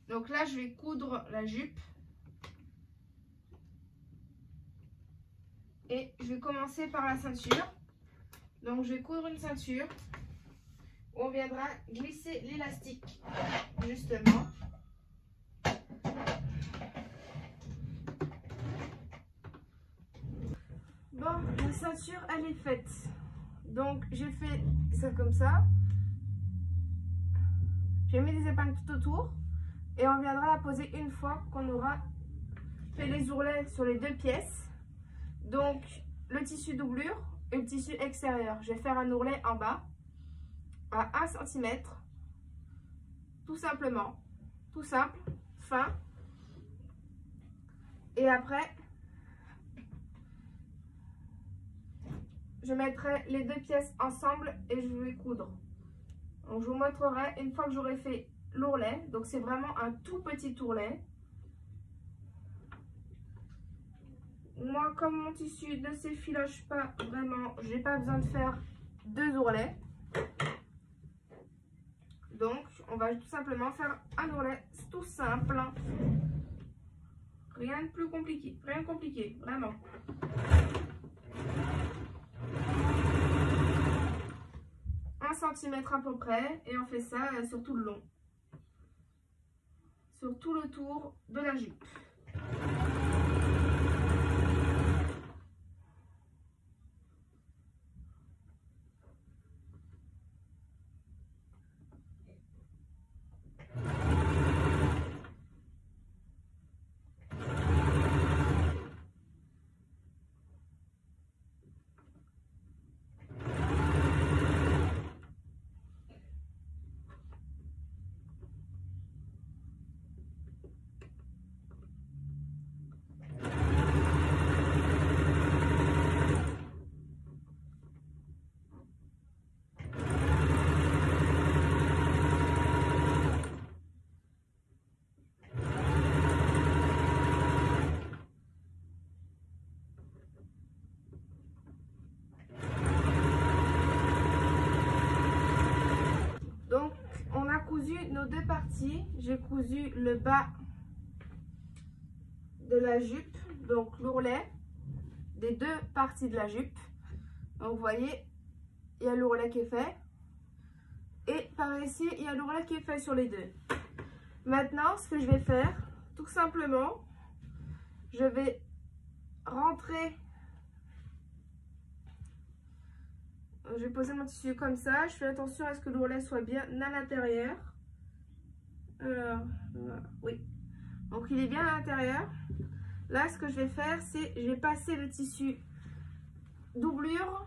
Donc là, je vais coudre la jupe. Et je vais commencer par la ceinture. Donc je vais coudre une ceinture où on viendra glisser l'élastique, justement. Bon, la ceinture, elle est faite. Donc j'ai fait ça comme ça. J'ai mis des épingles tout autour. Et on viendra la poser une fois qu'on aura fait les ourlets sur les deux pièces. Donc le tissu doublure et le tissu extérieur. Je vais faire un ourlet en bas à 1 cm. Tout simplement. Tout simple, fin. Et après, je mettrai les deux pièces ensemble et je vais coudre. Donc je vous montrerai une fois que j'aurai fait l'ourlet. Donc c'est vraiment un tout petit ourlet. Moi, comme mon tissu ne s'effiloche pas vraiment, je n'ai pas besoin de faire 2 ourlets. Donc on va tout simplement faire un ourlet tout simple. Rien de plus compliqué, rien de compliqué, vraiment. Un centimètre à peu près, et on fait ça sur tout le long. Sur tout le tour de la jupe. Donc, on a cousu nos deux parties. J'ai cousu le bas de la jupe, donc l'ourlet, des deux parties de la jupe. Donc, vous voyez, il y a l'ourlet qui est fait. Et par ici, il y a l'ourlet qui est fait sur les deux. Maintenant, ce que je vais faire, tout simplement, je vais rentrer. Je vais poser mon tissu comme ça. Je fais attention à ce que l'ourlet soit bien à l'intérieur. Alors, oui. Donc, il est bien à l'intérieur. Là, ce que je vais faire, c'est je vais passer le tissu doublure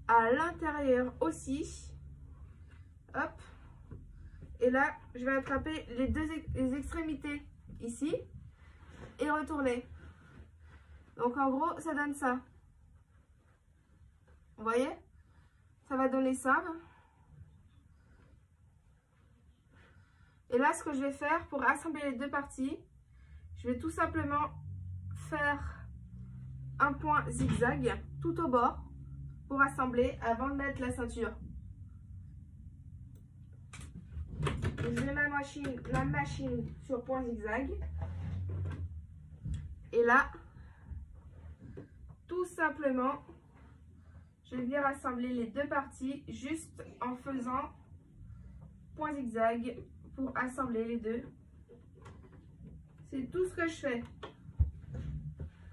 à l'intérieur aussi. Hop. Et là, je vais attraper les extrémités ici et retourner. Donc, en gros, ça donne ça. Vous voyez? Ça va donner ça. Et là, ce que je vais faire pour assembler les deux parties, je vais tout simplement faire un point zigzag tout au bord pour assembler avant de mettre la ceinture. Je mets la machine sur point zigzag. Et là, tout simplement, je vais venir assembler les deux parties juste en faisant point zigzag pour assembler les deux. C'est tout ce que je fais.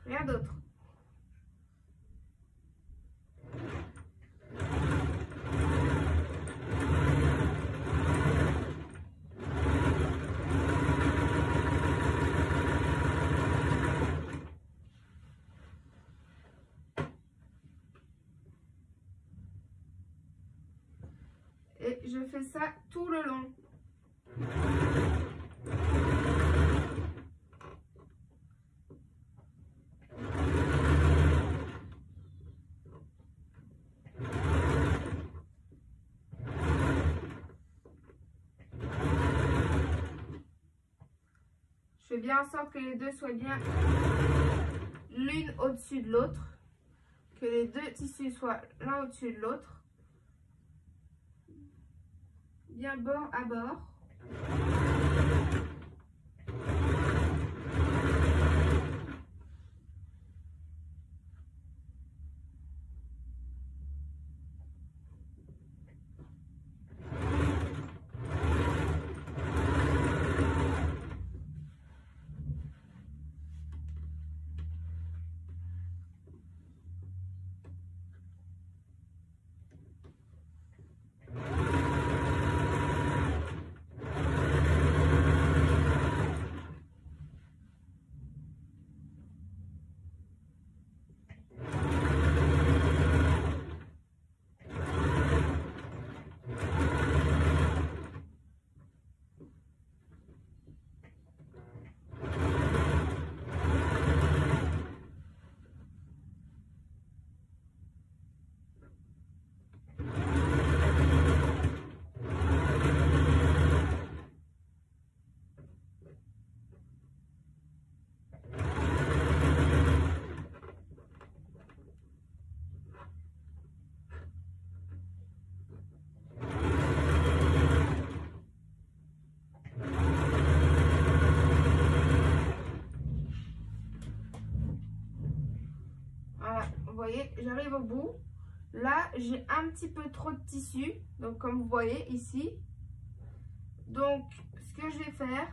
Rien d'autre. Et je fais ça tout le long. Je fais bien en sorte que les deux soient bien l'une au-dessus de l'autre. Que les deux tissus soient l'un au-dessus de l'autre. Bien bord à bord. voyez, j'arrive au bout. Là, j'ai un petit peu trop de tissu. Donc, comme vous voyez ici. Donc, ce que je vais faire,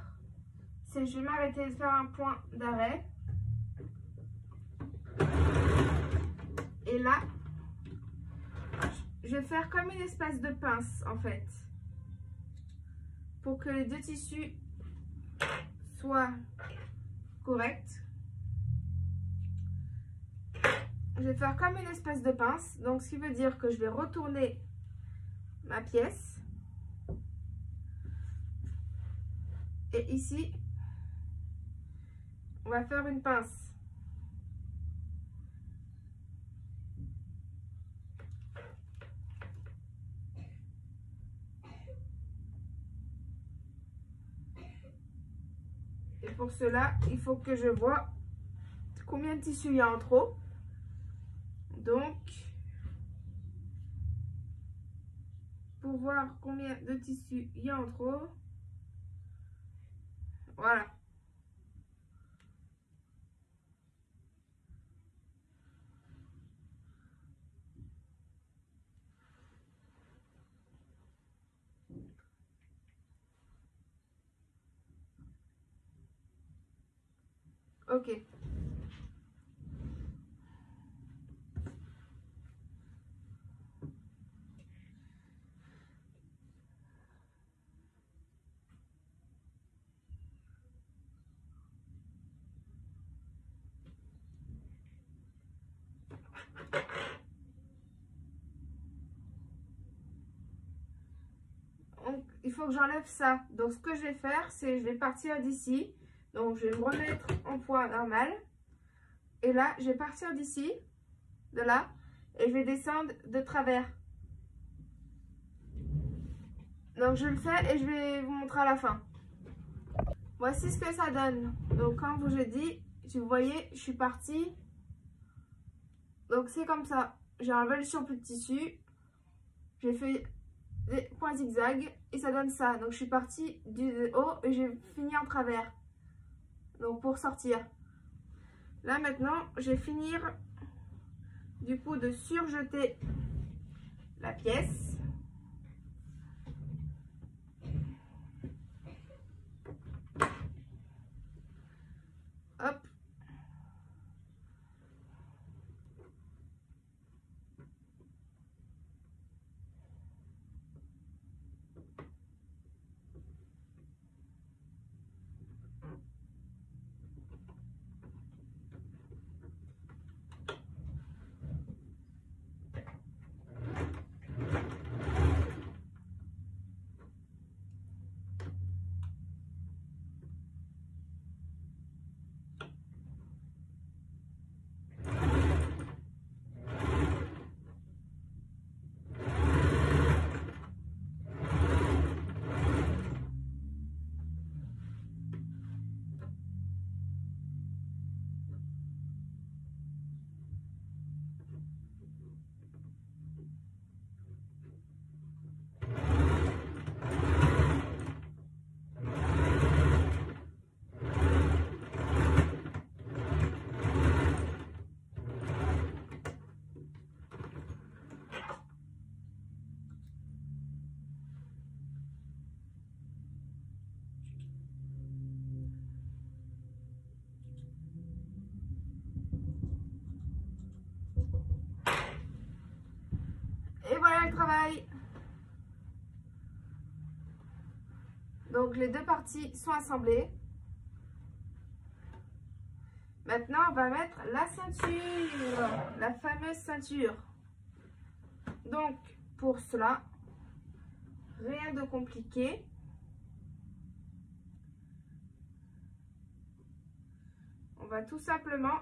c'est je vais m'arrêter de faire un point d'arrêt. Et là, je vais faire comme une espèce de pince, en fait. Pour que les deux tissus soient corrects. Je vais faire comme une espèce de pince. Donc, ce qui veut dire que je vais retourner ma pièce. Et ici, on va faire une pince. Et pour cela, il faut que je vois combien de tissu il y a en trop. Donc, pour voir combien de tissu il y a en trop, voilà. Ok. Donc, il faut que j'enlève ça. Donc, ce que je vais faire, c'est je vais partir d'ici. Donc, je vais me remettre en point normal. Et là, je vais partir d'ici, de là, et je vais descendre de travers. Donc, je le fais et je vais vous montrer à la fin. Voici ce que ça donne. Donc, comme je vous dis, si vous voyez, je suis partie. Donc, c'est comme ça. J'ai enlevé le surplus de tissu. J'ai fait des points zigzag et ça donne ça. Donc, je suis partie du haut et j'ai fini en travers. Donc, pour sortir. Là, maintenant, je vais finir du coup de surjeter la pièce. Hop. travail. Donc les deux parties sont assemblées. Maintenant, on va mettre la ceinture, la fameuse ceinture. Donc, pour cela, rien de compliqué. On va tout simplement,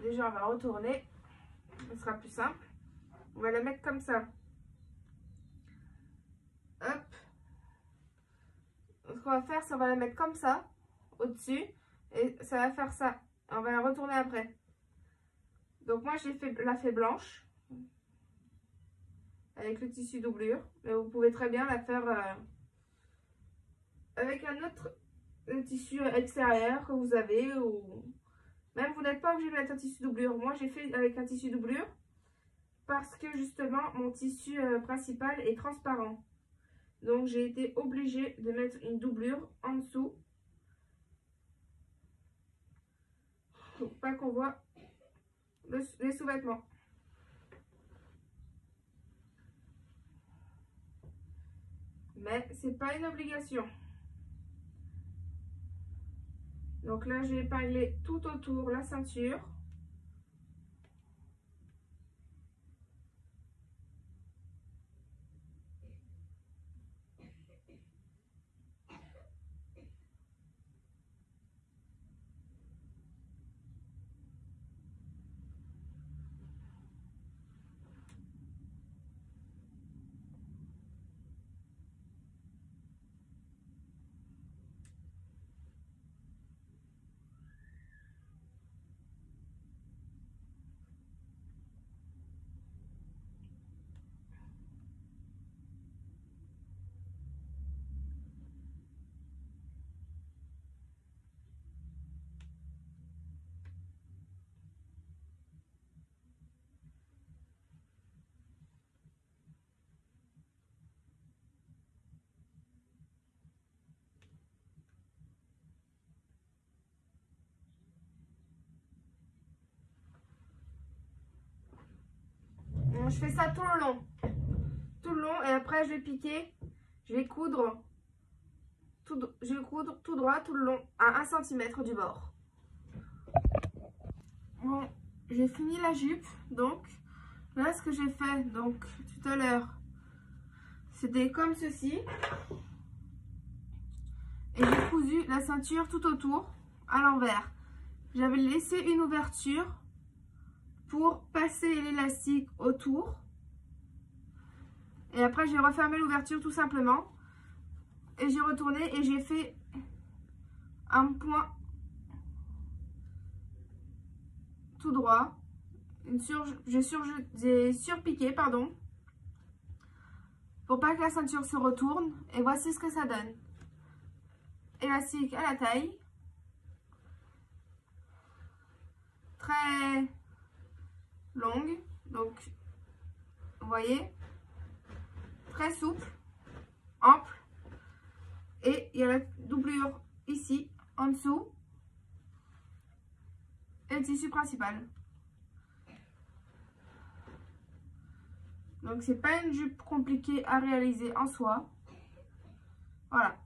déjà on va retourner, ce sera plus simple. On va la mettre comme ça. Hop. Ce qu'on va faire, c'est on va la mettre comme ça, au-dessus, et ça va faire ça. On va la retourner après. Donc moi, la fait blanche, avec le tissu doublure, mais vous pouvez très bien la faire avec un autre tissu extérieur que vous avez, ou même vous n'êtes pas obligé de mettre un tissu doublure. Moi, j'ai fait avec un tissu doublure, parce que justement, mon tissu principal est transparent. Donc, j'ai été obligée de mettre une doublure en dessous. Pour pas qu'on voit les sous-vêtements. Mais c'est pas une obligation. Donc là, j'ai épinglé tout autour la ceinture. Je fais ça tout le long. Tout le long, et après je vais piquer. Je vais coudre tout droit tout le long à 1 cm du bord. Bon, j'ai fini la jupe. Donc là, ce que j'ai fait donc tout à l'heure, c'était comme ceci. Et j'ai cousu la ceinture tout autour à l'envers. J'avais laissé une ouverture pour passer l'élastique autour. Et après, j'ai refermé l'ouverture tout simplement. Et j'ai retourné et j'ai fait un point tout droit. J'ai surpiqué, pardon, pour pas que la ceinture se retourne. Et voici ce que ça donne. Élastique à la taille. Très longue. Donc, vous voyez, très souple, ample. Et il y a la doublure ici, en dessous. Et le tissu principal. Donc c'est pas une jupe compliquée à réaliser en soi. Voilà.